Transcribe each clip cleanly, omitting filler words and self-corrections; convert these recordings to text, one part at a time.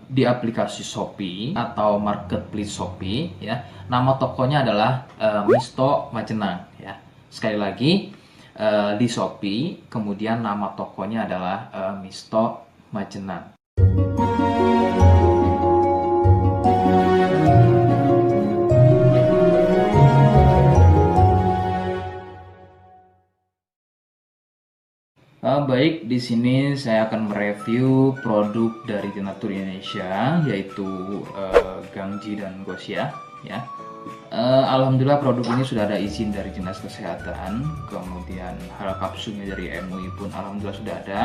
di aplikasi Shopee atau marketplace Shopee ya. Nama tokonya adalah Misto Majenang ya. Sekali lagi di Shopee, kemudian nama tokonya adalah Misto Majenang. Baik, di sini saya akan mereview produk dari Denatur Indonesia, yaitu Gangji dan Gosia. Ya, alhamdulillah produk ini sudah ada izin dari Dinas Kesehatan, kemudian hal kapsulnya dari MUI pun alhamdulillah sudah ada,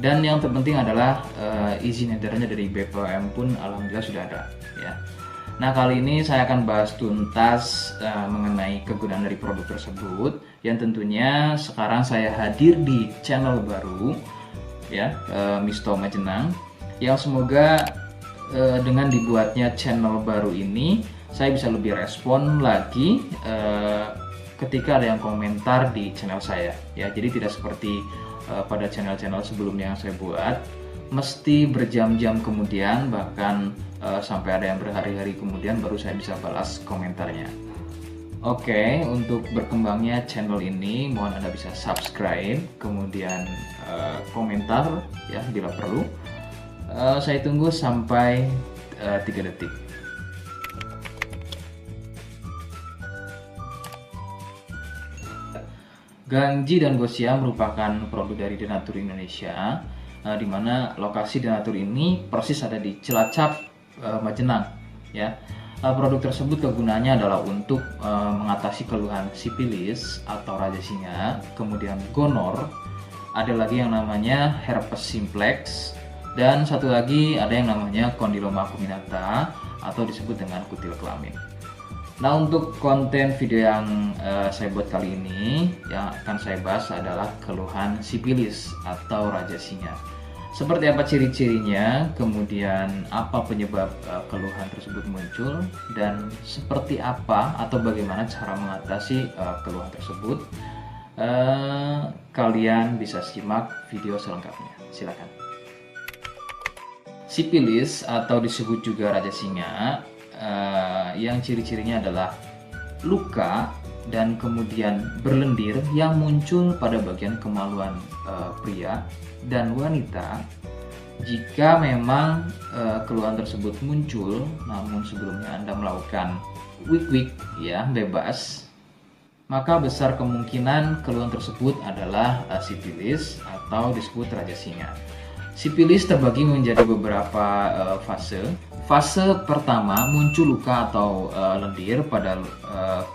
dan yang terpenting adalah izin edarnya dari BPOM pun alhamdulillah sudah ada. Ya. Nah, kali ini saya akan bahas tuntas mengenai kegunaan dari produk tersebut, yang tentunya sekarang saya hadir di channel baru ya, Misto Majenang, yang semoga dengan dibuatnya channel baru ini saya bisa lebih respon lagi ketika ada yang komentar di channel saya ya. Jadi tidak seperti pada channel-channel sebelumnya yang saya buat, mesti berjam-jam kemudian, bahkan sampai ada yang berhari-hari kemudian baru saya bisa balas komentarnya. Oke, untuk berkembangnya channel ini mohon Anda bisa subscribe, kemudian komentar ya bila perlu. Saya tunggu sampai 3 detik. Gangji dan Gosia merupakan produk dari Denatur Indonesia, di mana lokasi Denatur ini persis ada di Cilacap, Majenang ya. Produk tersebut kegunaannya adalah untuk mengatasi keluhan sipilis atau raja singa, kemudian gonor, ada lagi yang namanya herpes simplex, dan satu lagi ada yang namanya kondiloma acuminata atau disebut dengan kutil kelamin. Nah, untuk konten video yang saya buat kali ini, yang akan saya bahas adalah keluhan sipilis atau raja singa. Seperti apa ciri-cirinya, kemudian apa penyebab keluhan tersebut muncul, dan seperti apa atau bagaimana cara mengatasi keluhan tersebut. Kalian bisa simak video selengkapnya, silakan. Sipilis atau disebut juga raja singa, yang ciri-cirinya adalah luka dan kemudian berlendir yang muncul pada bagian kemaluan pria dan wanita. Jika memang keluhan tersebut muncul namun sebelumnya Anda melakukan wik-wik ya bebas, maka besar kemungkinan keluhan tersebut adalah sipilis atau disebut raja singa. Sipilis terbagi menjadi beberapa fase. Fase pertama, muncul luka atau lendir pada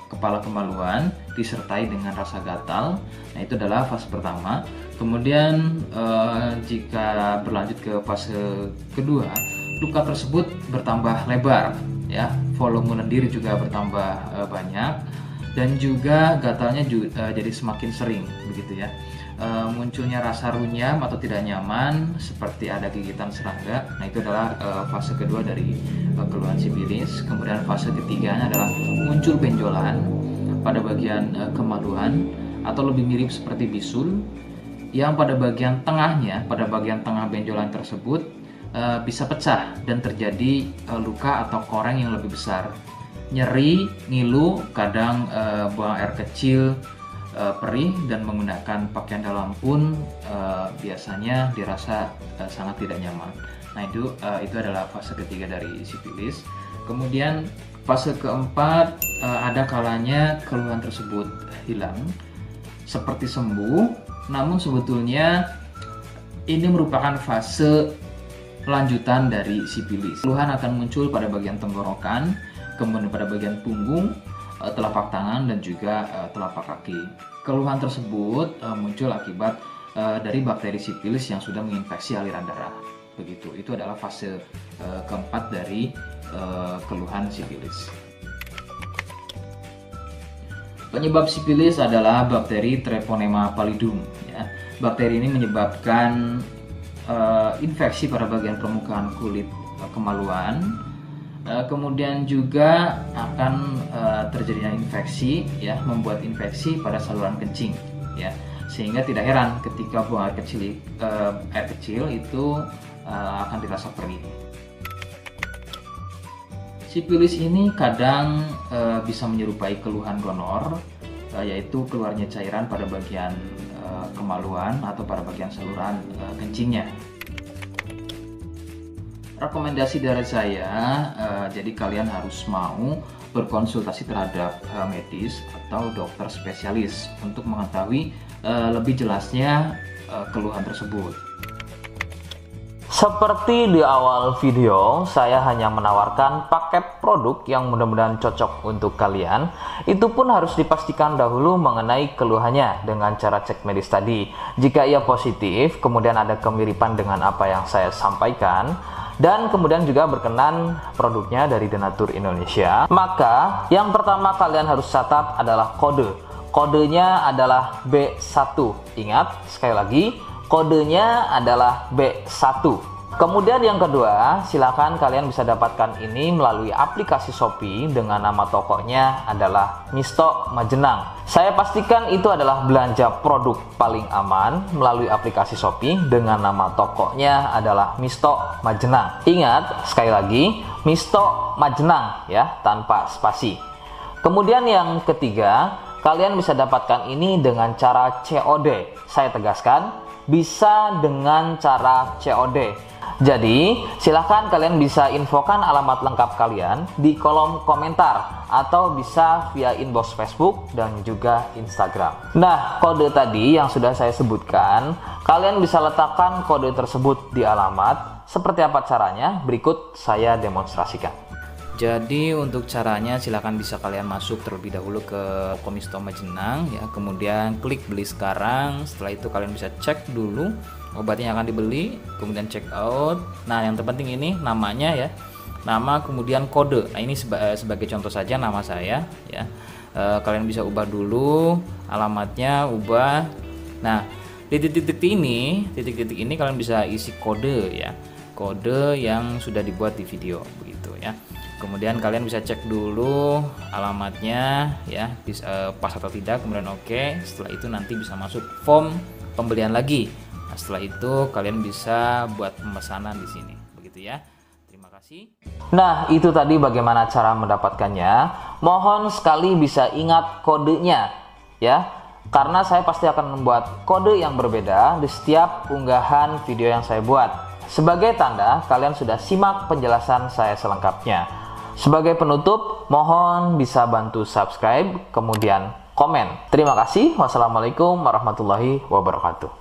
kepala kemaluan disertai dengan rasa gatal. Nah, itu adalah fase pertama. Kemudian jika berlanjut ke fase kedua, luka tersebut bertambah lebar ya, volume lendir juga bertambah banyak, dan juga gatalnya jadi semakin sering begitu ya. Munculnya rasa runyam atau tidak nyaman seperti ada gigitan serangga. Nah, itu adalah fase kedua dari keluhan sipilis. Kemudian fase ketiganya adalah muncul benjolan pada bagian kemaluan atau lebih mirip seperti bisul, yang pada bagian tengahnya, pada bagian tengah benjolan tersebut bisa pecah dan terjadi luka atau koreng yang lebih besar, nyeri, ngilu, kadang buang air kecil, perih, dan menggunakan pakaian dalam pun biasanya dirasa sangat tidak nyaman. Nah, itu adalah fase ketiga dari sipilis. Kemudian fase keempat, ada kalanya keluhan tersebut hilang seperti sembuh, namun sebetulnya ini merupakan fase lanjutan dari sipilis. Keluhan akan muncul pada bagian tenggorokan, kemudian pada bagian punggung, telapak tangan, dan juga telapak kaki. Keluhan tersebut muncul akibat dari bakteri sipilis yang sudah menginfeksi aliran darah. Begitu. Itu adalah fase keempat dari keluhan sipilis. Penyebab sipilis adalah bakteri Treponema pallidum. Ya. Bakteri ini menyebabkan infeksi pada bagian permukaan kulit kemaluan. Kemudian juga akan terjadinya infeksi ya, membuat infeksi pada saluran kencing ya, sehingga tidak heran ketika buang air kecil itu akan dirasa perih. Sipilis ini kadang bisa menyerupai keluhan donor, yaitu keluarnya cairan pada bagian kemaluan atau pada bagian saluran kencingnya. Rekomendasi dari saya, jadi kalian harus mau berkonsultasi terhadap medis atau dokter spesialis untuk mengetahui lebih jelasnya keluhan tersebut. Seperti di awal video, saya hanya menawarkan paket produk yang mudah-mudahan cocok untuk kalian. Itu pun harus dipastikan dahulu mengenai keluhannya dengan cara cek medis tadi. Jika ia positif, kemudian ada kemiripan dengan apa yang saya sampaikan, dan kemudian juga berkenan produknya dari Denatur Indonesia, maka yang pertama kalian harus catat adalah kode. Kodenya adalah B1. Ingat, sekali lagi, kodenya adalah B1. Kemudian yang kedua, silakan kalian bisa dapatkan ini melalui aplikasi Shopee dengan nama tokonya adalah Misto Majenang. Saya pastikan itu adalah belanja produk paling aman melalui aplikasi Shopee dengan nama tokonya adalah Misto Majenang. Ingat, sekali lagi, Misto Majenang ya, tanpa spasi. Kemudian yang ketiga, kalian bisa dapatkan ini dengan cara COD. Saya tegaskan, bisa dengan cara COD. Jadi, silahkan kalian bisa infokan alamat lengkap kalian di kolom komentar atau bisa via inbox Facebook dan juga Instagram. Nah, kode tadi yang sudah saya sebutkan, kalian bisa letakkan kode tersebut di alamat. Seperti apa caranya? Berikut saya demonstrasikan. Jadi untuk caranya silahkan bisa kalian masuk terlebih dahulu ke Misto Majenang ya, kemudian klik beli sekarang. Setelah itu kalian bisa cek dulu obatnya yang akan dibeli, kemudian check out. Nah yang terpenting ini namanya ya, nama kemudian kode. Nah ini sebagai contoh saja nama saya ya. Kalian bisa ubah dulu alamatnya, ubah. Nah titik-titik ini kalian bisa isi kode ya, kode yang sudah dibuat di video begitu ya. Kemudian kalian bisa cek dulu alamatnya ya, pas atau tidak, kemudian oke. Setelah itu nanti bisa masuk form pembelian lagi. Nah, setelah itu kalian bisa buat pemesanan di sini, begitu ya. Terima kasih. Nah, itu tadi bagaimana cara mendapatkannya. Mohon sekali bisa ingat kodenya ya, karena saya pasti akan membuat kode yang berbeda di setiap unggahan video yang saya buat. Sebagai tanda kalian sudah simak penjelasan saya selengkapnya. Sebagai penutup, mohon bisa bantu subscribe, kemudian komen. Terima kasih. Wassalamualaikum warahmatullahi wabarakatuh.